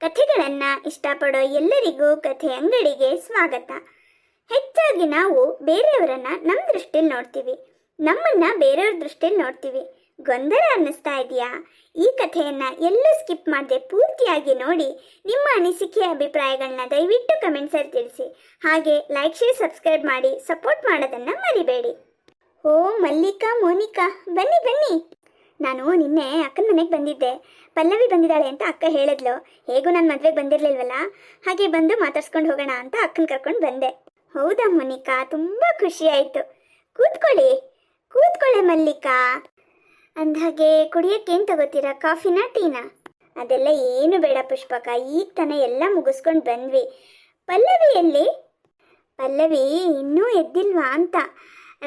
ಕಥೆಗಳನ್ನು ಇಷ್ಟಪಡೋ ಎಲ್ಲರಿಗೂ ಕಥೆ ಅಂಗಡಿಗೆ ಸ್ವಾಗತ. ಹೆಚ್ಚಾಗಿ ನಾವು ಬೇರೆಯವರನ್ನ ನಮ್ಮ ದೃಷ್ಟಿಯಲ್ಲಿ ನೋಡ್ತೀವಿ, ನಮ್ಮನ್ನ ಬೇರೆಯವ್ರ ದೃಷ್ಟಿಯಲ್ಲಿ ನೋಡ್ತೀವಿ. ಗೊಂದಲ ಅನ್ನಿಸ್ತಾ ಇದೆಯಾ? ಈ ಕಥೆಯನ್ನ ಎಲ್ಲೂ ಸ್ಕಿಪ್ ಮಾಡದೆ ಪೂರ್ತಿಯಾಗಿ ನೋಡಿ ನಿಮ್ಮ ಅನಿಸಿಕೆ ಅಭಿಪ್ರಾಯಗಳನ್ನ ದಯವಿಟ್ಟು ಕಮೆಂಟ್ಸಲ್ಲಿ ತಿಳಿಸಿ. ಹಾಗೆ ಲೈಕ್, ಶೇರ್, ಸಬ್ಸ್ಕ್ರೈಬ್ ಮಾಡಿ ಸಪೋರ್ಟ್ ಮಾಡೋದನ್ನ ಮರಿಬೇಡಿ. ಓ ಮಲ್ಲಿಕಾ, ಮೋನಿಕಾ, ಬನ್ನಿ ಬನ್ನಿ. ನಾನು ನಿನ್ನೆ ಅಕ್ಕನ ಮನೆಗೆ ಬಂದಿದ್ದೆ. ಪಲ್ಲವಿ ಬಂದಿದ್ದಾಳೆ ಅಂತ ಅಕ್ಕ ಹೇಳಿದ್ಲು. ಹೇಗೂ ನನ್ನ ಮದುವೆಗೆ ಬಂದಿರಲಿಲ್ವಲ್ಲ, ಹಾಗೆ ಬಂದು ಮಾತಾಡ್ಸ್ಕೊಂಡು ಹೋಗೋಣ ಅಂತ ಅಕ್ಕನ ಕರ್ಕೊಂಡು ಬಂದೆ. ಹೌದಾ ಮೋನಿಕಾ, ತುಂಬ ಖುಷಿ ಆಯಿತು. ಕೂತ್ಕೊಳ್ಳಿ ಕೂತ್ಕೊಳ್ಳಿ ಮಲ್ಲಿಕಾ. ಅಂದಹಾಗೆ ಕುಡಿಯೋಕ್ಕೇನು ತಗೋತೀರಾ, ಕಾಫಿನಾ ಟೀನಾ? ಅದೆಲ್ಲ ಏನು ಬೇಡ ಪುಷ್ಪಕ, ಈಗ ತಾನೇ ಎಲ್ಲ ಮುಗಿಸ್ಕೊಂಡು ಬಂದ್ವಿ. ಪಲ್ಲವಿಯಲ್ಲಿ ಪಲ್ಲವಿ ಇನ್ನೂ ಎದ್ದಿಲ್ವಾ ಅಂತ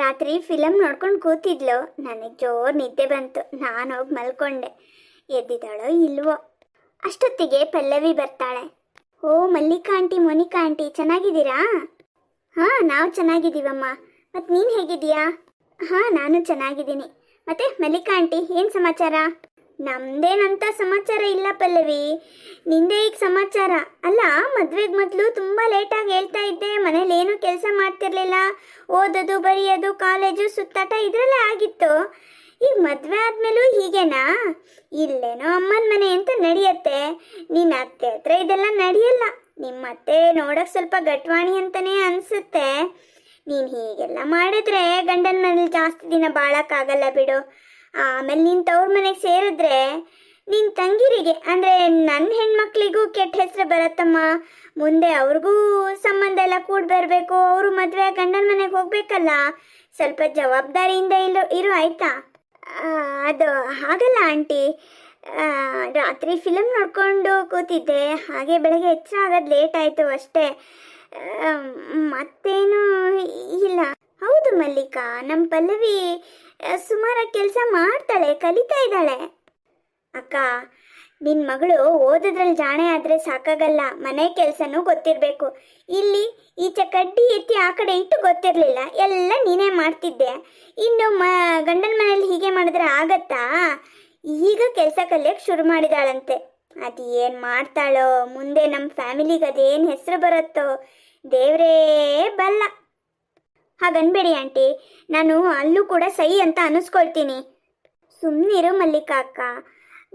ರಾತ್ರಿ ಫಿಲಮ್ ನೋಡ್ಕೊಂಡು ಕೂತಿದ್ಲು. ನನಗೆ ಜೋರು ನಿದ್ದೆ ಬಂತು, ನಾನು ಹೋಗಿ ಮಲ್ಕೊಂಡೆ. ಎದ್ದಿದ್ದಾಳೋ ಇಲ್ವೋ. ಅಷ್ಟೊತ್ತಿಗೆ ಪಲ್ಲವಿ ಬರ್ತಾಳೆ. ಓ ಮಲ್ಲಿಕಾ ಆಂಟಿ, ಮೋನಿಕಾ ಆಂಟಿ, ಚೆನ್ನಾಗಿದ್ದೀರಾ? ಹಾಂ, ನಾವು ಚೆನ್ನಾಗಿದ್ದೀವಮ್ಮ. ಮತ್ತು ನೀನು ಹೇಗಿದ್ದೀಯಾ? ಹಾಂ, ನಾನು ಚೆನ್ನಾಗಿದ್ದೀನಿ. ಮತ್ತೆ ಮಲ್ಲಿಕಾ ಆಂಟಿ, ಏನು ಸಮಾಚಾರ? ನಮ್ದೇನಂತ ಸಮಾಚಾರ ಇಲ್ಲ ಪಲ್ಲವಿ, ನಿಂದೇ ಈಗ ಸಮಾಚಾರ. ಅಲ್ಲ, ಮದುವೆಗೆ ಮೊದಲು ತುಂಬ ಲೇಟಾಗಿ ಹೇಳ್ತಾ ಇದ್ದೆ, ಮನೇಲಿ ಏನೂ ಕೆಲಸ ಮಾಡ್ತಿರ್ಲಿಲ್ಲ, ಓದೋದು ಬರೆಯೋದು ಕಾಲೇಜು ಸುತ್ತಾಟ ಇದರಲ್ಲೇ ಆಗಿತ್ತು. ಈಗ ಮದುವೆ ಆದಮೇಲೂ ಹೀಗೇನಾ? ಇಲ್ಲೇನೋ ಅಮ್ಮನ ಮನೆ ಅಂತ ನಡೆಯುತ್ತೆ, ನಿನ್ನ ಅತ್ತೆ ಹತ್ರ ಇದೆಲ್ಲ ನಡೆಯಲ್ಲ. ನಿಮ್ಮ ಅತ್ತೆ ನೋಡೋಕೆ ಸ್ವಲ್ಪ ಗಟ್ವಾಣಿ ಅಂತಲೇ ಅನಿಸುತ್ತೆ. ನೀನು ಹೀಗೆಲ್ಲ ಮಾಡಿದ್ರೆ ಗಂಡನ ಮನೇಲಿ ಜಾಸ್ತಿ ದಿನ ಬಾಳೋಕ್ಕಾಗಲ್ಲ ಬಿಡು. ಆಮೇಲೆ ನೀನು ತವ್ರ ಮನೆಗೆ ಸೇರಿದ್ರೆ ನಿನ್ನ ತಂಗಿರಿಗೆ ಅಂದರೆ ನನ್ನ ಹೆಣ್ಮಕ್ಳಿಗೂ ಕೆಟ್ಟ ಹೆಸರು ಬರತ್ತಮ್ಮ. ಮುಂದೆ ಅವ್ರಿಗೂ ಸಂಬಂಧ ಎಲ್ಲ ಕೂಡ ಬರಬೇಕು, ಅವರು ಮದುವೆ ಗಂಡನ ಮನೆಗೆ ಹೋಗ್ಬೇಕಲ್ಲ. ಸ್ವಲ್ಪ ಜವಾಬ್ದಾರಿಯಿಂದ ಇರು ಆಯ್ತಾ? ಅದು ಹಾಗಲ್ಲ ಆಂಟಿ, ರಾತ್ರಿ ಫಿಲಮ್ ನೋಡ್ಕೊಂಡು ಕೂತಿದ್ದೆ, ಹಾಗೆ ಬೆಳಗ್ಗೆ ಎಚ್ಚರ ಆಗೋದು ಲೇಟ್ ಆಯಿತು ಅಷ್ಟೇ, ಮತ್ತೇನು ಇಲ್ಲ. ಹೌದು ಮಲ್ಲಿಕಾ, ನಮ್ಮ ಪಲ್ಲವಿ ಸುಮಾರು ಕೆಲಸ ಮಾಡ್ತಾಳೆ, ಕಲಿತಾ ಇದ್ದಾಳೆ. ಅಕ್ಕ, ನಿನ್ನ ಮಗಳು ಓದೋದ್ರಲ್ಲಿ ಜಾಣೆ ಆದರೆ ಸಾಕಾಗಲ್ಲ, ಮನೆ ಕೆಲಸನೂ ಗೊತ್ತಿರಬೇಕು. ಇಲ್ಲಿ ಈಚೆ ಕಡ್ಡಿ ಎತ್ತಿ ಆ ಕಡೆ ಇಟ್ಟು ಗೊತ್ತಿರಲಿಲ್ಲ, ಎಲ್ಲ ನೀನೇ ಮಾಡ್ತಿದ್ದೆ. ಇನ್ನು ಗಂಡನ ಮನೇಲಿ ಹೀಗೆ ಮಾಡಿದ್ರೆ ಆಗತ್ತಾ? ಈಗ ಕೆಲಸ ಕಲಿಯೋಕ್ಕೆ ಶುರು ಮಾಡಿದಾಳಂತೆ. ಅದು ಏನು ಮಾಡ್ತಾಳೋ, ಮುಂದೆ ನಮ್ಮ ಫ್ಯಾಮಿಲಿಗೆ ಅದೇನು ಹೆಸರು ಬರುತ್ತೋ ದೇವರೇ ಬಲ್ಲ. ಹಾಗನ್ಬೇಡಿ ಆಂಟಿ, ನಾನು ಅಲ್ಲೂ ಕೂಡ ಸಹಿ ಅಂತ ಅನ್ನಿಸ್ಕೊಳ್ತೀನಿ. ಸುಮ್ಮನಿರು ಮಲ್ಲಿಕಾ ಅಕ್ಕ,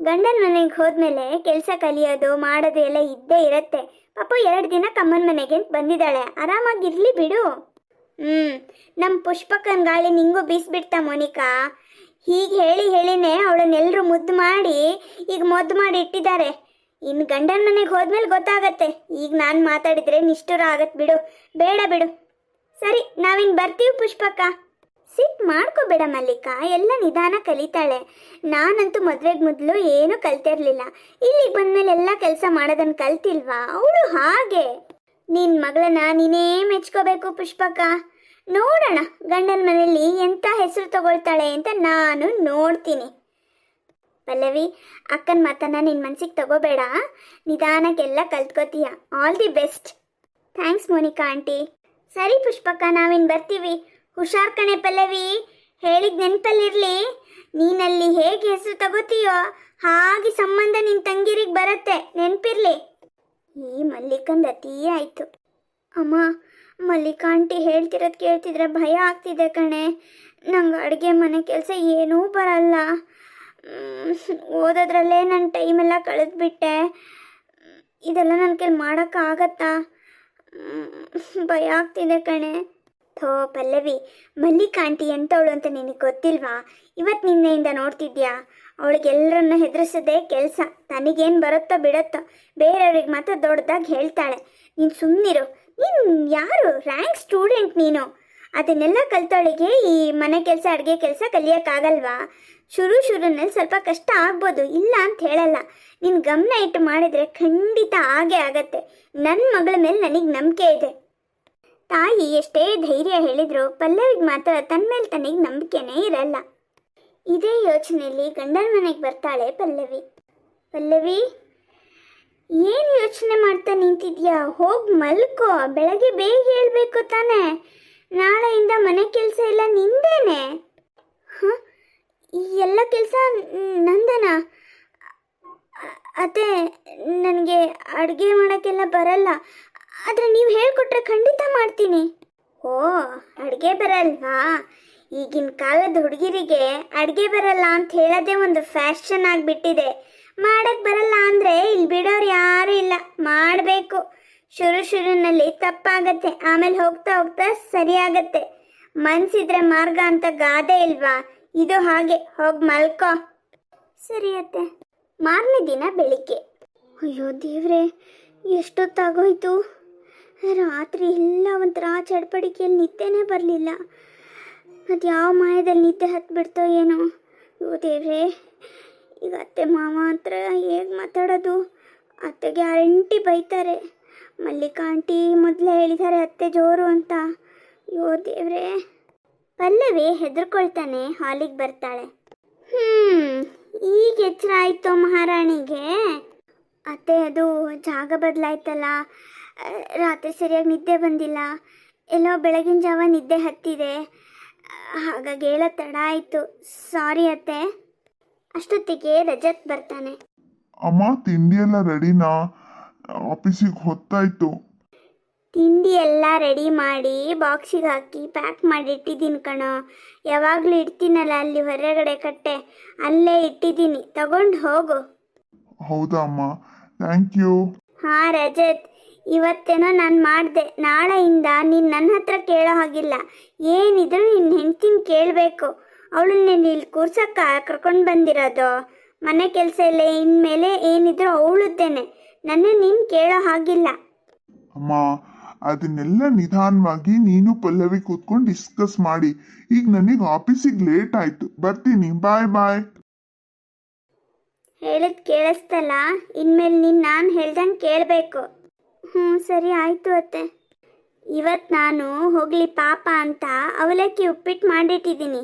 ಗಂಡನ ಮನೆಗೆ ಹೋದ್ಮೇಲೆ ಕೆಲಸ ಕಲಿಯೋದು ಮಾಡೋದು ಎಲ್ಲ ಇದ್ದೇ ಇರತ್ತೆ. ಪಾಪ 2 ದಿನ ಕಮ್ಮನ ಮನೆಗೆ ಅಂತ ಬಂದಿದ್ದಾಳೆ, ಆರಾಮಾಗಿರ್ಲಿ ಬಿಡು. ನಮ್ಮ ಪುಷ್ಪಕ್ಕನ ಗಾಳಿ ನಿಂಗೂ ಬೀಸ್ಬಿಡ್ತಾ ಮೋನಿಕಾ? ಹೀಗೆ ಹೇಳಿನೇ ಅವಳನ್ನೆಲ್ಲರೂ ಮುದ್ದು ಮಾಡಿ ಈಗ ಮೊದ್ದು ಮಾಡಿ ಇಟ್ಟಿದ್ದಾರೆ. ಇನ್ನು ಗಂಡನ ಮನೆಗೆ ಹೋದ್ಮೇಲೆ ಗೊತ್ತಾಗತ್ತೆ. ಈಗ ನಾನು ಮಾತಾಡಿದ್ರೆ ನಿಷ್ಠುರ ಆಗತ್ತೆ ಬಿಡು, ಬೇಡ ಬಿಡು. ಸರಿ, ನಾವಿನ್ನು ಬರ್ತೀವಿ ಪುಷ್ಪಕ್ಕ. ಸಿಟ್ಟು ಮಾಡ್ಕೋಬೇಡ ಮಲ್ಲಿಕಾ, ಎಲ್ಲ ನಿಧಾನ ಕಲಿತಾಳೆ. ನಾನಂತೂ ಮದುವೆಗೆ ಮೊದಲು ಏನೂ ಕಲ್ತಿರ್ಲಿಲ್ಲ, ಇಲ್ಲಿಗೆ ಬಂದಮೇಲೆ ಎಲ್ಲ ಕೆಲಸ ಮಾಡೋದನ್ನು ಕಲ್ತಿಲ್ವಾ? ಅವಳು ಹಾಗೆ. ನಿನ್ನ ಮಗಳನ್ನ ನೀನೇ ಮೆಚ್ಕೋಬೇಕು ಪುಷ್ಪಕ್ಕ. ನೋಡೋಣ ಗಂಡನ ಮನೆಯಲ್ಲಿ ಎಂಥ ಹೆಸರು ತಗೊಳ್ತಾಳೆ ಅಂತ ನಾನು ನೋಡ್ತೀನಿ. ಪಲ್ಲವಿ, ಅಕ್ಕನ ಮಾತನ್ನ ನಿನ್ನ ಮನಸ್ಸಿಗೆ ತಗೋಬೇಡ, ನಿಧಾನಕ್ಕೆಲ್ಲ ಕಲ್ತ್ಕೋತೀಯ. All the best. Thanks Monica aunty. ಸರಿ ಪುಷ್ಪಕ್ಕ, ನಾವಿನ್ನು ಬರ್ತೀವಿ. ಹುಷಾರ್ ಕಣೆ ಪಲ್ಲವಿ, ಹೇಳಿದ ನೆನಪಲ್ಲಿರಲಿ. ನೀನಲ್ಲಿ ಹೇಗೆ ಹೆಸರು ತಗೋತೀಯೋ ಹಾಗೆ ಸಂಬಂಧ ನಿನ್ನ ತಂಗಿರಿಗೆ ಬರುತ್ತೆ, ನೆನಪಿರ್ಲಿ. ಈ ಮಲ್ಲಿಕಂದು ಅತೀ ಆಯಿತು. ಅಮ್ಮ, ಮಲ್ಲಿಕಾ ಆಂಟಿ ಹೇಳ್ತಿರೋದು ಕೇಳ್ತಿದ್ರೆ ಭಯ ಆಗ್ತಿದೆ ಕಣೆ. ನಂಗೆ ಅಡುಗೆ ಮನೆ ಕೆಲಸ ಏನೂ ಬರಲ್ಲ, ಓದೋದ್ರಲ್ಲೇ ನನ್ನ ಟೈಮೆಲ್ಲ ಕಳೆದ್ಬಿಟ್ಟೆ. ಇದೆಲ್ಲ ನನ್ನ ಕೈಲಿ ಮಾಡೋಕ್ಕಾಗತ್ತಾ? ಭಯ ಆಗ್ತಿದೆ ಕಣೆ. ಥೋ ಪಲ್ಲವಿ, ಮಲ್ಲಿಕಾ ಆಂಟಿ ಎಂಥವಳು ಅಂತ ನಿನಗೆ ಗೊತ್ತಿಲ್ವಾ? ಇವತ್ತು ನಿನ್ನೆಯಿಂದ ನೋಡ್ತಿದ್ಯಾ, ಅವಳಿಗೆಲ್ಲರನ್ನ ಹೆದರಿಸೋದೇ ಕೆಲಸ. ತನಗೇನು ಬರುತ್ತೋ ಬಿಡುತ್ತೋ, ಬೇರೆಯವ್ರಿಗೆ ಮಾತ್ರ ದೊಡ್ಡದಾಗಿ ಹೇಳ್ತಾಳೆ. ನೀನು ಸುಮ್ಮನಿರು. ನೀನು ಯಾರು? ರ್ಯಾಂಕ್ ಸ್ಟೂಡೆಂಟ್ ನೀನು. ಅದನ್ನೆಲ್ಲ ಕಲ್ತವಳಿಗೆ ಈ ಮನೆ ಕೆಲಸ ಅಡುಗೆ ಕೆಲಸ ಕಲಿಯೋಕ್ಕಾಗಲ್ವಾ? ಶುರುನಲ್ಲಿ ಸ್ವಲ್ಪ ಕಷ್ಟ ಆಗ್ಬೋದು, ಇಲ್ಲ ಅಂತ ಹೇಳಲ್ಲ. ನೀನು ಗಮನ ಇಟ್ಟು ಮಾಡಿದರೆ ಖಂಡಿತ ಆಗೇ ಆಗತ್ತೆ. ನನ್ನ ಮಗಳ ಮೇಲೆ ನನಗೆ ನಂಬಿಕೆ ಇದೆ. ತಾಯಿ ಎಷ್ಟೇ ಧೈರ್ಯ ಹೇಳಿದ್ರು ಪಲ್ಲವಿಗೆ ಮಾತ್ರ ತನ್ನ ಮೇಲೆ ತನಗೆ ನಂಬಿಕೆನೇ ಇರಲ್ಲ. ಇದೇ ಯೋಚನೆಯಲ್ಲಿ ಗಂಡನ ಮನೆಗೆ ಬರ್ತಾಳೆ ಪಲ್ಲವಿ. ಪಲ್ಲವಿ, ಏನು ಯೋಚನೆ ಮಾಡ್ತಾ ನಿಂತಿದ್ಯಾ? ಹೋಗಿ ಮಲ್ಕೋ, ಬೆಳಗ್ಗೆ ಬೇಗ ಹೇಳಬೇಕು ತಾನೇ. ನಾಳೆಯಿಂದ ಮನೆ ಕೆಲಸ ಎಲ್ಲ ನಿಂದೇನೆ. ಹಾಂ, ಈ ಎಲ್ಲ ಕೆಲಸ ನಂದನಾ? ಅತ್ತೆ, ನನಗೆ ಅಡುಗೆ ಮಾಡೋಕ್ಕೆಲ್ಲ ಬರಲ್ಲ, ಆದರೆ ನೀವು ಹೇಳ್ಕೊಟ್ರೆ ಖಂಡಿತ ಮಾಡ್ತೀನಿ. ಓ, ಅಡುಗೆ ಬರಲ್ವಾ? ಈಗಿನ ಕಾಲದ ಹುಡುಗಿರಿಗೆ ಅಡುಗೆ ಬರಲ್ಲ ಅಂತ ಹೇಳೋದೇ ಒಂದು ಫ್ಯಾಷನ್ ಆಗಿಬಿಟ್ಟಿದೆ. ಮಾಡಕ್ಕೆ ಬರಲ್ಲ ಅಂದರೆ ಇಲ್ಲಿ ಬಿಡೋರು ಯಾರೂ ಇಲ್ಲ, ಮಾಡಬೇಕು. ಶುರುನಲ್ಲಿ ತಪ್ಪಾಗತ್ತೆ, ಆಮೇಲೆ ಹೋಗ್ತಾ ಹೋಗ್ತಾ ಸರಿಯಾಗತ್ತೆ. ಮನ್ಸಿದ್ರೆ ಮಾರ್ಗ ಅಂತ ಗಾದೆ ಇಲ್ವಾ? ಇದು ಹಾಗೆ. ಹೋಗಿ ಮಲ್ಕೋ. ಸರಿ ಅತ್ತೆ. ಮಾರನೇ ದಿನ ಬೆಳಿಗ್ಗೆ. ಅಯ್ಯೋ ದೇವ್ರೆ, ಎಷ್ಟೊತ್ತಾಗೋಯ್ತು. ರಾತ್ರಿ ಎಲ್ಲ ಒಂಥರ ಚಡ್ಪಡಿಕೆಯಲ್ಲಿ ನಿದ್ದೆನೇ ಬರಲಿಲ್ಲ. ಅದು ಯಾವ ಮಾಯದಲ್ಲಿ ನಿದ್ದೆ ಹತ್ಬಿಡ್ತೋ ಏನೋ. ಅಯ್ಯೋ ದೇವ್ರೆ, ಈಗ ಅತ್ತೆ ಮಾವ ಹತ್ರ ಹೇಗೆ ಮಾತಾಡೋದು? ಅತ್ತೆಗೆ ಗ್ಯಾರಂಟಿ ಬೈತಾರೆ. ಮಲ್ಲಿಕಾ ಆಂಟಿ ಮೊದಲೇ ಹೇಳಿದ್ದಾರೆ ಅತ್ತೆ ಜೋರು ಅಂತ. ಅಯ್ಯೋ ದೇವ್ರೆ. ಪಲ್ಲವಿ ಹೆದರ್ಕೊಳ್ತಾನೆ ಹಾಲಿಗೆ ಬರ್ತಾಳೆ. ಈಗ ಎಚ್ಚರ ಆಯಿತು ಮಹಾರಾಣಿಗೆ. ಅತ್ತೆ, ಅದು ಜಾಗ ಬದಲಾಯ್ತಲ್ಲ, ರಾತ್ರಿ ಸರಿಯಾಗಿ ನಿದ್ದೆ ಬಂದಿಲ್ಲ, ಎಲ್ಲೋ ಬೆಳಗಿನ ಜಾವ ನಿದ್ದೆ ಹತ್ತಿದೆ, ಹಾಗಾಗಿ ಹೇಳೋ ತಡ ಆಯಿತು. ಸಾರಿ ಅತ್ತೆ. ಅಷ್ಟೊತ್ತಿಗೆ ರಜತ್ ಬರ್ತಾನೆ. ಅಮ್ಮ, ತಿಂಡಿ ಎಲ್ಲ ರೆಡಿನಾ? ಆಫೀಸಿಗೆ ಹೊತ್ತಾಯ್ತು. ತಿಂಡಿ ಎಲ್ಲ ರೆಡಿ ಮಾಡಿ ಬಾಕ್ಸಿಗೆ ಹಾಕಿ ಪ್ಯಾಕ್ ಮಾಡಿ ಇಟ್ಟಿದ್ದೀನಿ ಕಣೋ. ಯಾವಾಗಲೂ ಇಡ್ತೀನಲ್ಲ ಅಲ್ಲಿ ಹೊರಗಡೆ ಕಟ್ಟೆ, ಅಲ್ಲೇ ಇಟ್ಟಿದ್ದೀನಿ, ತಗೊಂಡು ಹೋಗು. ಹೌದಾ ಅಮ್ಮ, ಥ್ಯಾಂಕ್ ಯು. ಹಾಂ ರಜತ್, ಇವತ್ತೇನೋ ನಾನು ಮಾಡಿದೆ. ನಾಳೆಯಿಂದ ನೀನು ನನ್ನ ಹತ್ರ ಕೇಳೋ ಹಾಗಿಲ್ಲ. ಏನಿದ್ರು ನಿನ್ನ ಹೆಂಡ್ತಿನ ಕೇಳಬೇಕು. ಅವಳನ್ನ ಇಲ್ಲಿ ಕೂರ್ಸಕ್ಕೆ ಕರ್ಕೊಂಡು ಬಂದಿರೋದು. ಮನೆ ಕೆಲಸ ಇಲ್ಲ, ಇನ್ಮೇಲೆ ಏನಿದ್ರು ಅವಳದ್ದೇನೆ. ನನ್ನ ನೀನು ಕೇಳೋ ಹಾಗಿಲ್ಲ. ಅಮ್ಮ, ಅದನ್ನೆಲ್ಲ ನಿಧಾನವಾಗಿ ನೀನು ಪಲ್ಲವಿ ಕೂತ್ಕೊಂಡು ಡಿಸ್ಕಸ್ ಮಾಡಿ. ಈಗ ನನಗೆ ಆಫೀಸಿಗೆ ಲೇಟ್ ಆಯ್ತು, ಬರ್ತೀನಿ. ಬಾಯ್ ಬಾಯ್. ಹೇಳಿದ್ ಕೇಳಿಸ್ತಲ್ಲ, ಇನ್ಮೇಲೆ ನೀನು ನಾನು ಹೇಳ್ದಂಗೆ ಕೇಳಬೇಕು. ಸರಿ ಆಯಿತು ಅತ್ತೆ. ಇವತ್ತು ನಾನು ಹೋಗಲಿ ಪಾಪ ಅಂತ ಅವಲಕ್ಕಿ ಉಪ್ಪಿಟ್ಟು ಮಾಡಿಟ್ಟಿದ್ದೀನಿ.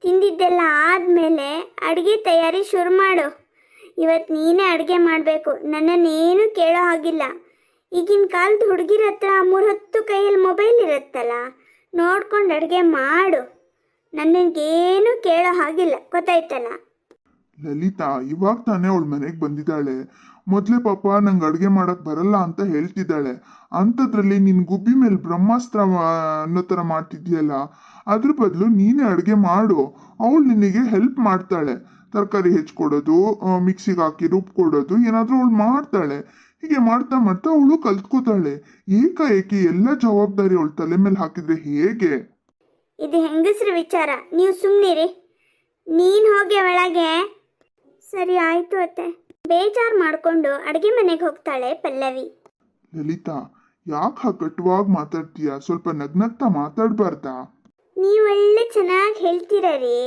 ತಿಂದಿದ್ದೆಲ್ಲ ಆದಮೇಲೆ ಅಡುಗೆ ತಯಾರಿ ಶುರು ಮಾಡು. ಇವತ್ತು ನೀನೇ ಅಡುಗೆ ಮಾಡಬೇಕು, ನನ್ನನ್ನೇನು ಕೇಳೋ ಹಾಗಿಲ್ಲ. ಈಗಿನ ಕಾಲದ ಹುಡುಗಿರ ಹತ್ರ 3 ಹೊತ್ತು ಕೈಯಲ್ಲಿ ಮೊಬೈಲ್ ಇರುತ್ತಲ್ಲ, ನೋಡ್ಕೊಂಡು ಅಡುಗೆ ಮಾಡು. ನನಗೇನು ಕೇಳೋ ಹಾಗಿಲ್ಲ, ಗೊತ್ತಾಯ್ತಲ್ಲ? ಲಲಿತಾ ಇವಾಗ ತಾನೇ ಅವಳ ಮನೆಗೆ ಬಂದಿದ್ದಾಳೆ. ಮೊದಲೇ ಪಾಪ ನಂಗೆ ಅಡುಗೆ ಮಾಡಕ್ ಬರಲ್ಲ ಅಂತ ಹೇಳ್ತಿದ್ದಾಳೆ. ಅಂಥದ್ರಲ್ಲಿ ನಿನ್ ಗುಬ್ಬಿ ಮೇಲೆ ಬ್ರಹ್ಮಾಸ್ತ್ರ ಅನ್ನೋ ಥರ ಮಾಡ್ತಿದ್ಯಲ್ಲ, ಅದ್ರ ಬದಲು ನೀನೇ ಅಡುಗೆ ಮಾಡು. ಅವಳು ನಿನಗೆ ಹೆಲ್ಪ್ ಮಾಡ್ತಾಳೆ. ತರಕಾರಿ ಹೆಚ್ಚಿಕೊಡೋದು, ಮಿಕ್ಸಿಗೆ ಹಾಕಿ ರುಬ್ಕೊಡೋದು, ಏನಾದರೂ ಅವಳು ಮಾಡ್ತಾಳೆ. ಹೀಗೆ ಮಾಡ್ತಾ ಮಾಡ್ತಾ ಅವಳು ಕಲ್ತ್ಕೋತಾಳೆ. ಏಕಾಏಕಿ ಎಲ್ಲ ಜವಾಬ್ದಾರಿ ಅವಳ ತಲೆ ಮೇಲೆ ಹಾಕಿದ್ರೆ ಹೇಗೆ? ಇದು ಹೆಂಗಸ್ರ ವಿಚಾರ, ನೀವು ಸುಮ್ಮನಿರಿ. ನೀನು ಹೋಗಿ ಒಳಗೆ. ಸರಿ ಆಯಿತು ಅತ್ತೆ. ಬೇಜಾರು ಮಾಡಿಕೊಂಡು ಅಡುಗೆ ಮನೆಗೆ ಹೋಗ್ತಾಳೆ ಪಲ್ಲವಿ. ಲಲಿತಾ, ಯಾಕೆ ಕಟುವಾಗಿ ಮಾತಾಡ್ತೀಯ? ಸ್ವಲ್ಪ ನಗ್ನಗ್ತಾ ಮಾತಾಡಬಾರ್ದಾ? ನೀವು ಒಳ್ಳೆ ಚೆನ್ನಾಗಿ ಹೇಳ್ತೀರ ರೀ.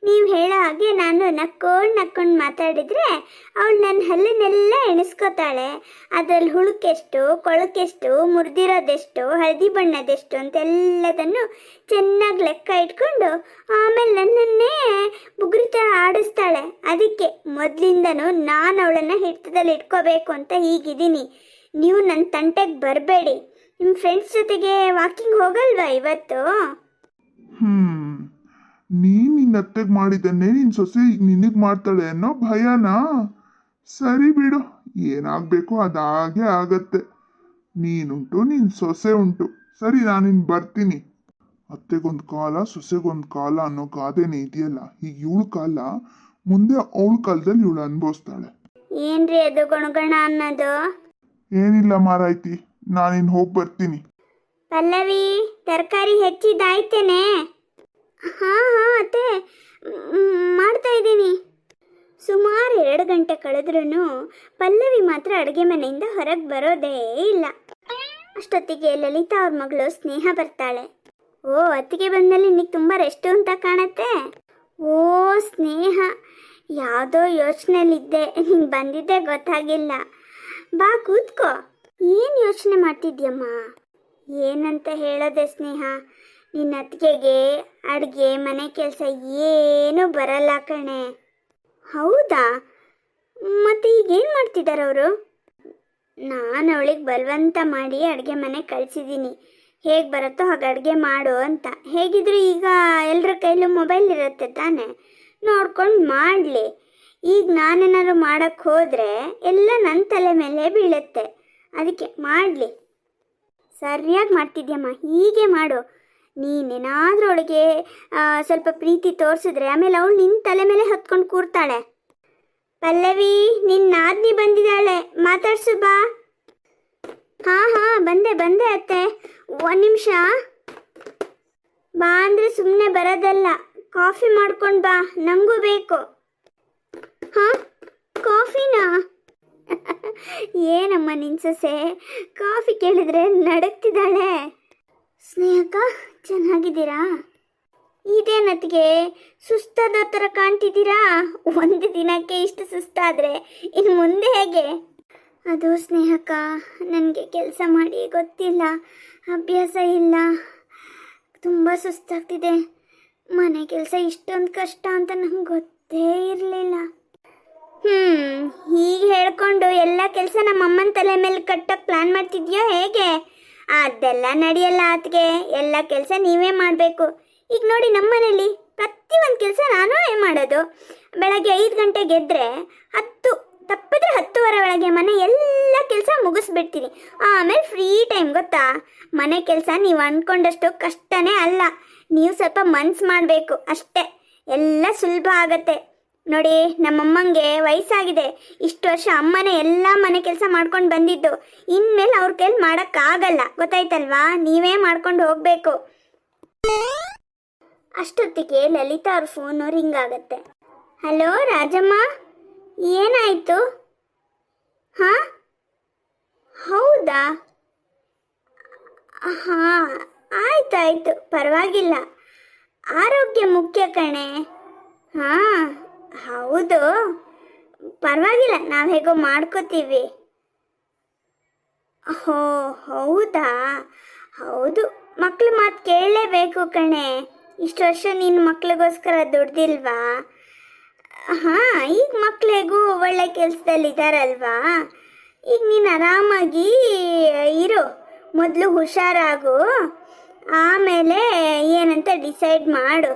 ನೀವು ಹೇಳೋ ಹಾಗೆ ನಾನು ನಕ್ಕೊಂಡು ಮಾತಾಡಿದರೆ ಅವಳು ನನ್ನ ಹಲ್ಲನ್ನೆಲ್ಲ ಎಣಿಸ್ಕೋತಾಳೆ. ಅದರಲ್ಲಿ ಹುಳುಕೆಷ್ಟು, ಕೊಳಕೆಷ್ಟು, ಮುರಿದಿರೋದೆಷ್ಟು, ಹಳದಿ ಬಣ್ಣದೆಷ್ಟು ಅಂತೆಲ್ಲದನ್ನು ಚೆನ್ನಾಗಿ ಲೆಕ್ಕ ಇಟ್ಕೊಂಡು ಆಮೇಲೆ ನನ್ನನ್ನೇ ಬುಗುರಿ ಥರ ಆಡಿಸ್ತಾಳೆ. ಅದಕ್ಕೆ ಮೊದಲಿಂದನೂ ನಾನು ಅವಳನ್ನು ಹಿಡಿತದಲ್ಲಿ ಇಟ್ಕೋಬೇಕು ಅಂತ ಹೀಗಿದ್ದೀನಿ. ನೀವು ನನ್ನ ತಂಟೆಗೆ ಬರಬೇಡಿ. ನಿಮ್ಮ ಫ್ರೆಂಡ್ಸ್ ಜೊತೆಗೆ ವಾಕಿಂಗ್ ಹೋಗಲ್ವಾ ಇವತ್ತು? ನೀನ್ ನಿನ್ನ ಅತ್ತೆಗೆ ಮಾಡಿದ್ದನ್ನೇ ನಿನ್ ಸೊಸೆ ನಿನಗ್ ಮಾಡ್ತಾಳೆ ಅನ್ನೋ ಭಯನಾ? ಸರಿ ಬಿಡು, ಏನಾಗ್ಬೇಕು ಅದಾಗೆ ಆಗತ್ತೆ. ನೀನುಂಟು ನಿನ್ ಸೊಸೆ ಉಂಟು. ಸರಿ, ನಾನಿನ್ ಬರ್ತೀನಿ. ಅತ್ತೆಗೊಂದು ಕಾಲ ಸೊಸೆಗೊಂದು ಕಾಲ ಅನ್ನೋ ಗಾದೆನೇ ಇದೆಯಲ್ಲ, ಈಗ ಇವಳು ಕಾಲ, ಮುಂದೆ ಅವಳ ಕಾಲದಲ್ಲಿ ಇವಳು ಅನುಭವಿಸ್ತಾಳೆ. ಏನ್ರಿ ಅದು ಗುಣಗಣ ಅನ್ನೋದು? ಏನಿಲ್ಲ ಮಾರಾಯ್ತಿ, ನಾನಿನ್ ಹೋಗಿ ಬರ್ತೀನಿ. ಪಲ್ಲವಿ, ತರಕಾರಿ ಹೆಚ್ಚಿದ್ದಾಯ್ತೇನೆ? ಹಾಂ ಅತ್ತೆ, ಮಾಡ್ತಾ ಇದ್ದೀನಿ. ಸುಮಾರು 2 ಗಂಟೆ ಕಳೆದ್ರೂ ಪಲ್ಲವಿ ಮಾತ್ರ ಅಡುಗೆ ಮನೆಯಿಂದ ಹೊರಗೆ ಬರೋದೇ ಇಲ್ಲ. ಅಷ್ಟೊತ್ತಿಗೆ ಲಲಿತಾ ಅವ್ರ ಮಗಳು ಸ್ನೇಹ ಬರ್ತಾಳೆ. ಓ, ಅತ್ತಿಗೆ ಬಂದಲ್ಲಿ ನಿನಗೆ ತುಂಬ ರೆಸ್ಟು ಅಂತ ಕಾಣತ್ತೆ. ಓ ಸ್ನೇಹ, ಯಾವುದೋ ಯೋಚನೆಯಲ್ಲಿದ್ದೆ, ನೀನು ಬಂದಿದ್ದೆ ಗೊತ್ತಾಗಿಲ್ಲ. ಬಾ ಕೂತ್ಕೋ. ಏನು ಯೋಚನೆ ಮಾಡ್ತಿದ್ಯಮ್ಮ? ಏನಂತ ಹೇಳೋದೆ ಸ್ನೇಹ, ನಿನ್ನ ಅತ್ತಿಗೆಗೆ ಅಡುಗೆ ಮನೆ ಕೆಲಸ ಏನೂ ಬರಲ್ಲ ಕಣೆ. ಹೌದಾ? ಮತ್ತೆ ಈಗೇನು ಮಾಡ್ತಿದ್ದಾರೆ ಅವರು? ನಾನು ಅವಳಿಗೆ ಬಲವಂತ ಮಾಡಿ ಅಡುಗೆ ಮನೆ ಕಳಿಸಿದ್ದೀನಿ. ಹೇಗೆ ಬರುತ್ತೋ ಹಾಗೆ ಅಡುಗೆ ಮಾಡು ಅಂತ. ಹೇಗಿದ್ರು ಈಗ ಎಲ್ಲರ ಕೈಲೂ ಮೊಬೈಲ್ ಇರುತ್ತೆ ತಾನೆ, ನೋಡ್ಕೊಂಡು ಮಾಡಲಿ. ಈಗ ನಾನೇನಾದ್ರು ಮಾಡೋಕ್ಕೆ ಹೋದರೆ ಎಲ್ಲ ನನ್ನ ತಲೆ ಮೇಲೆ ಬೀಳುತ್ತೆ. ಅದಕ್ಕೆ ಮಾಡಲಿ. ಸರಿಯಾಗಿ ಮಾಡ್ತಿದ್ಯಮ್ಮ, ಹೀಗೆ ಮಾಡು. ನೀನೇನಾದ್ರೂ ಅವಳಿಗೆ ಸ್ವಲ್ಪ ಪ್ರೀತಿ ತೋರಿಸಿದ್ರೆ ಆಮೇಲೆ ಅವಳು ನಿನ್ನ ತಲೆ ಮೇಲೆ ಹೊತ್ಕೊಂಡು ಕೂರ್ತಾಳೆ. ಪಲ್ಲವಿ, ನಿನ್ನ ನಾದ್ನಿ ಬಂದಿದ್ದಾಳೆ, ಮಾತಾಡ್ಸು ಬಾ. ಹಾಂ ಬಂದೆ ಅತ್ತೆ, ಒಂದು ನಿಮಿಷ. ಬಾ ಅಂದರೆ ಸುಮ್ಮನೆ ಬರೋದಲ್ಲ, ಕಾಫಿ ಮಾಡ್ಕೊಂಡು ಬಾ, ನನಗೂ ಬೇಕು. ಹಾಂ, ಕಾಫಿನಾ? ಏನಮ್ಮ ನಿನ್ನ ಸೊಸೆ ಕಾಫಿ ಕೇಳಿದ್ರೆ ನಡಕ್ತಿದ್ದಾಳೆ. ಸ್ನೇಹಕ್ಕ, ಚೆನ್ನಾಗಿದ್ದೀರಾ? ಇದೇನತ್ತಿಗೆ ಸುಸ್ತಾದ ಥರ ಕಾಣ್ತಿದ್ದೀರಾ? ಒಂದು ದಿನಕ್ಕೆ ಇಷ್ಟು ಸುಸ್ತಾದರೆ ಇನ್ನು ಮುಂದೆ ಹೇಗೆ? ಅದು ಸ್ನೇಹಕ್ಕ, ನನಗೆ ಕೆಲಸ ಮಾಡಿ ಗೊತ್ತಿಲ್ಲ, ಅಭ್ಯಾಸ ಇಲ್ಲ, ತುಂಬ ಸುಸ್ತಾಗ್ತಿದೆ. ಮನೆ ಕೆಲಸ ಇಷ್ಟೊಂದು ಕಷ್ಟ ಅಂತ ನಂಗೆ ಗೊತ್ತೇ ಇರಲಿಲ್ಲ. ಹೀಗೆ ಹೇಳ್ಕೊಂಡು ಎಲ್ಲ ಕೆಲಸ ನಮ್ಮ ಅಮ್ಮನ ತಲೆ ಮೇಲೆ ಕಟ್ಟಕ್ಕೆ ಪ್ಲ್ಯಾನ್ ಮಾಡ್ತಿದ್ಯೋ ಹೇಗೆ? ಅದೆಲ್ಲ ನಡೆಯಲ್ಲ ಅತ್ತಿಗೆ, ಎಲ್ಲ ಕೆಲಸ ನೀವೇ ಮಾಡಬೇಕು. ಈಗ ನೋಡಿ, ನಮ್ಮ ಮನೇಲಿ ಪ್ರತಿಯೊಂದು ಕೆಲಸ ನಾನೇ ಮಾಡೋದು. ಬೆಳಗ್ಗೆ 5 ಗಂಟೆಗೆ ಎದ್ದರೆ ತಪ್ಪಿದ್ರೆ 10:15 ಒಳಗೆ ಮನೆ ಎಲ್ಲ ಕೆಲಸ ಮುಗಿಸ್ಬಿಡ್ತೀನಿ. ಆಮೇಲೆ ಫ್ರೀ ಟೈಮ್, ಗೊತ್ತಾ? ಮನೆ ಕೆಲಸ ನೀವು ಅಂದ್ಕೊಂಡಷ್ಟು ಕಷ್ಟನೇ ಅಲ್ಲ, ನೀವು ಸ್ವಲ್ಪ ಮನ್ಸು ಮಾಡಬೇಕು ಅಷ್ಟೇ, ಎಲ್ಲ ಸುಲಭ ಆಗತ್ತೆ. ನೋಡಿ, ನಮ್ಮಮ್ಮಂಗೆ ವಯಸ್ಸಾಗಿದೆ, ಇಷ್ಟು ವರ್ಷ ಅಮ್ಮನೇ ಎಲ್ಲ ಮನೆ ಕೆಲಸ ಮಾಡ್ಕೊಂಡು ಬಂದಿದ್ದು. ಇನ್ಮೇಲೆ ಅವ್ರ ಕೈಲಿ ಮಾಡೋಕ್ಕಾಗಲ್ಲ, ಗೊತ್ತಾಯ್ತಲ್ವಾ? ನೀವೇ ಮಾಡ್ಕೊಂಡು ಹೋಗಬೇಕು. ಅಷ್ಟೊತ್ತಿಗೆ ಲಲಿತಾ ಅವ್ರ ಫೋನು ರಿಂಗ್ ಆಗತ್ತೆ. ಹಲೋ ರಾಜಮ್ಮ, ಏನಾಯಿತು? ಹಾಂ, ಹೌದಾ? ಹಾಂ, ಆಯ್ತಾಯ್ತು, ಪರವಾಗಿಲ್ಲ. ಆರೋಗ್ಯ ಮುಖ್ಯ ಕಣೆ. ಹಾಂ, ಹೌದು, ಪರವಾಗಿಲ್ಲ, ನಾವು ಹೇಗೋ ಮಾಡ್ಕೋತೀವಿ. ಹೋ, ಹೌದಾ? ಹೌದು, ಮಕ್ಳ ಮಾತು ಕೇಳಲೇಬೇಕು ಕಣೆ. ಇಷ್ಟು ವರ್ಷ ನೀನು ಮಕ್ಳಿಗೋಸ್ಕರ ದುಡ್ದಿಲ್ವಾ? ಹಾಂ, ಈಗ ಮಕ್ಳು ಹೇಗೂ ಒಳ್ಳೆ ಕೆಲಸದಲ್ಲಿದ್ದಾರಲ್ವಾ? ಈಗ ನೀನು ಆರಾಮಾಗಿ ಇರು, ಮೊದಲು ಹುಷಾರಾಗು, ಆಮೇಲೆ ಏನಂತ ಡಿಸೈಡ್ ಮಾಡು.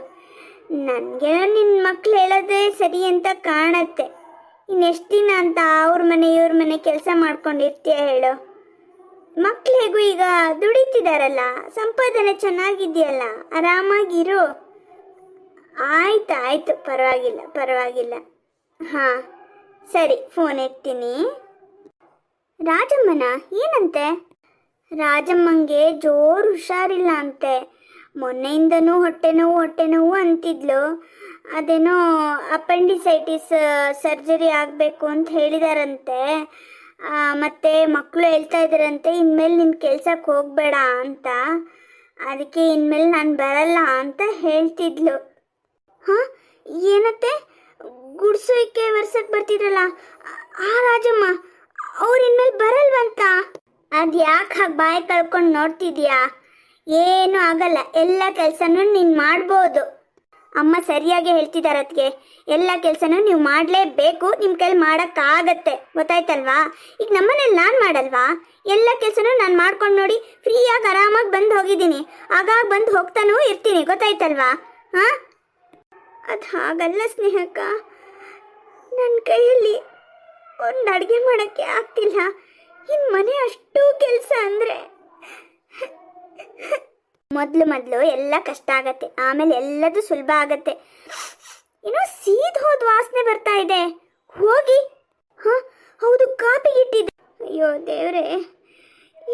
ನನಗೆ ನಿನ್ನ ಮಕ್ಳು ಹೇಳೋದೇ ಸರಿ ಅಂತ ಕಾಣತ್ತೆ. ಇನ್ನೆಷ್ಟು ದಿನ ಅಂತ ಅವ್ರ ಮನೆ ಇವ್ರ ಮನೆ ಕೆಲಸ ಮಾಡ್ಕೊಂಡಿರ್ತೀಯ ಹೇಳು? ಮಕ್ಳು ಹೇಗೂ ಈಗ ದುಡಿತಿದಾರಲ್ಲ, ಸಂಪಾದನೆ ಚೆನ್ನಾಗಿದೆಯಲ್ಲ, ಆರಾಮಾಗಿರು. ಆಯ್ತು, ಪರವಾಗಿಲ್ಲ. ಹಾಂ, ಸರಿ, ಫೋನ್ ಇಡ್ತೀನಿ. ರಾಜಮ್ಮನ ಏನಂತೆ? ರಾಜಮ್ಮಂಗೆ ಜೋರು ಹುಷಾರಿಲ್ಲ ಅಂತೆ. ಮೊನ್ನೆಯಿಂದನೂ ಹೊಟ್ಟೆ ನೋವು ಅಂತಿದ್ಲು. ಅದೇನೋ ಅಪೆಂಡಿಸೈಟಿಸ್ ಸರ್ಜರಿ ಆಗಬೇಕು ಅಂತ ಹೇಳಿದಾರಂತೆ. ಮತ್ತು ಮಕ್ಕಳು ಹೇಳ್ತಾ ಇದ್ದಾರಂತೆ, ಇನ್ಮೇಲೆ ನಿನ್ನ ಕೆಲ್ಸಕ್ಕೆ ಹೋಗಬೇಡ ಅಂತ. ಅದಕ್ಕೆ ಇನ್ಮೇಲೆ ನಾನು ಬರಲ್ಲ ಅಂತ ಹೇಳ್ತಿದ್ಲು. ಹಾಂ, ಏನತ್ತೆ? ಗುಡ್ಸೋಕ್ಕೆ ವರ್ಷಕ್ಕೆ ಬರ್ತಿದ್ರಲ್ಲ ಆ ರಾಜಮ್ಮ, ಅವ್ರು ಇನ್ಮೇಲೆ ಬರಲ್ವಂತ? ಅದು ಯಾಕೆ ಹಾಗೆ ಬಾಯಿ ಕಳ್ಕೊಂಡು ನೋಡ್ತಿದ್ಯಾ? ಏನೂ ಆಗಲ್ಲ, ಎಲ್ಲ ಕೆಲಸನೂ ನೀನು ಮಾಡ್ಬೋದು. ಅಮ್ಮ ಸರಿಯಾಗಿ ಹೇಳ್ತಿದ್ದಾರೆ ಅದಕ್ಕೆ, ಎಲ್ಲ ಕೆಲಸನೂ ನೀವು ಮಾಡಲೇಬೇಕು, ನಿಮ್ಮ ಕೈಲಿ ಮಾಡೋಕ್ಕಾಗತ್ತೆ, ಗೊತ್ತಾಯ್ತಲ್ವಾ? ಈಗ ನಮ್ಮನೇಲಿ ನಾನು ಮಾಡಲ್ವಾ? ಎಲ್ಲ ಕೆಲಸನೂ ನಾನು ಮಾಡ್ಕೊಂಡು ನೋಡಿ ಫ್ರೀಯಾಗಿ ಆರಾಮಾಗಿ ಬಂದು ಹೋಗಿದ್ದೀನಿ, ಆಗಾಗ ಬಂದು ಹೋಗ್ತಾನೂ ಇರ್ತೀನಿ, ಗೊತ್ತಾಯ್ತಲ್ವಾ? ಹಾಂ, ಅದು ಹಾಗಲ್ಲ ಸ್ನೇಹಕ್ಕ, ನನ್ನ ಕೈಯಲ್ಲಿ ಒಂದು ಅಡುಗೆ ಮಾಡೋಕ್ಕೆ ಆಗ್ತಿಲ್ಲ. ಇನ್ನು ಮನೆ ಅಷ್ಟು ಕೆಲಸ ಅಂದರೆ ಮೊದಲು ಎಲ್ಲ ಕಷ್ಟ ಆಗತ್ತೆ, ಆಮೇಲೆ ಎಲ್ಲದೂ ಸುಲಭ ಆಗತ್ತೆ. ಏನೋ ಸೀದ್ ಹೋದ ವಾಸನೆ ಬರ್ತಾ ಇದೆ, ಹೋಗಿ. ಹಾಂ, ಹೌದು, ಕಾಪಿಗೆ ಇಟ್ಟಿದ್ದೆ. ಅಯ್ಯೋ ದೇವ್ರೆ,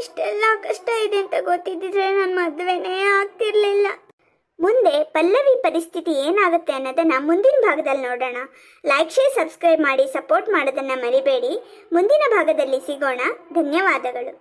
ಇಷ್ಟೆಲ್ಲ ಕಷ್ಟ ಇದೆ ಅಂತ ಗೊತ್ತಿದ್ದಿದ್ರೆ ನನ್ನ ಮದುವೆನೇ ಆಗ್ತಿರ್ಲಿಲ್ಲ. ಮುಂದೆ ಪಲ್ಲವಿ ಪರಿಸ್ಥಿತಿ ಏನಾಗುತ್ತೆ ಅನ್ನೋದನ್ನು ಮುಂದಿನ ಭಾಗದಲ್ಲಿ ನೋಡೋಣ. ಲೈಕ್, ಶೇರ್, ಸಬ್ಸ್ಕ್ರೈಬ್ ಮಾಡಿ ಸಪೋರ್ಟ್ ಮಾಡೋದನ್ನು ಮರಿಬೇಡಿ. ಮುಂದಿನ ಭಾಗದಲ್ಲಿ ಸಿಗೋಣ. ಧನ್ಯವಾದಗಳು.